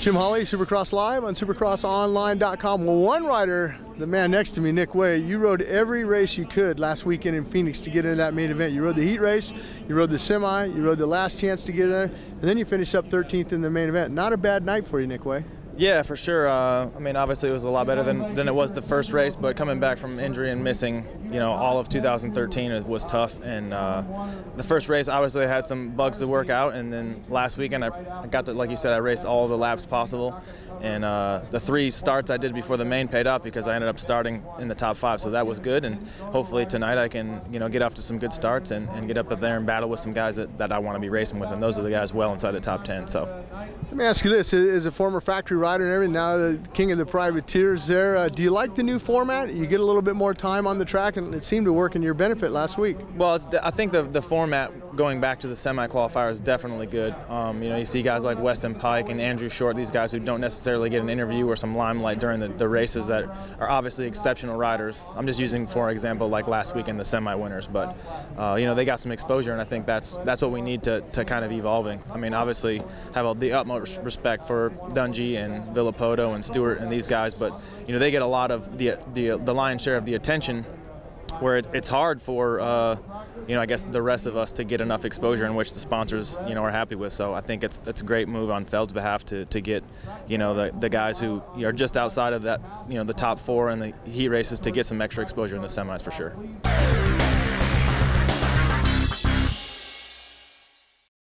Jim Holley, Supercross Live on supercrossonline.com. Well, one rider, the man next to me, Nick Wey, you rode every race you could last weekend in Phoenix to get into that main event. You rode the heat race, you rode the semi, you rode the last chance to get in there, and then you finished up 13th in the main event. Not a bad night for you, Nick Wey. Yeah, for sure. I mean, obviously it was a lot better than it was the first race, but coming back from injury and missing, you know, all of 2013 it was tough. And the first race, obviously I had some bugs to work out, and then last weekend I got to, like you said, I raced all the laps possible. And the 3 starts I did before the main paid off because I ended up starting in the top 5, so that was good. And hopefully tonight I can, you know, get off to some good starts and get up there and battle with some guys that I want to be racing with, and those are the guys well inside the top 10. So let me ask you this: as a former factory rider and everything, now the king of the privateers there, do you like the new format? You get a little bit more time on the track, and it seemed to work in your benefit last week. Well, I think the format going back to the semi-qualifier is definitely good. You know, you see guys like Weston Pike and Andrew Short, these guys who don't necessarily get an interview or some limelight during the races that are obviously exceptional riders. I'm just using, for example, like last weekend, the semi-winners, but you know, they got some exposure, and I think that's what we need to kind of evolving. I mean, obviously have the utmost respect for Dungey and Villapoto and Stewart and these guys, but you know, they get a lot of the lion's share of the attention, where it's hard for you know, I guess the rest of us to get enough exposure in which the sponsors, you know, are happy with. So I think it's a great move on Feld's behalf to get, you know, the guys who are just outside of that, you know, the top 4 in the heat races to get some extra exposure in the semis for sure.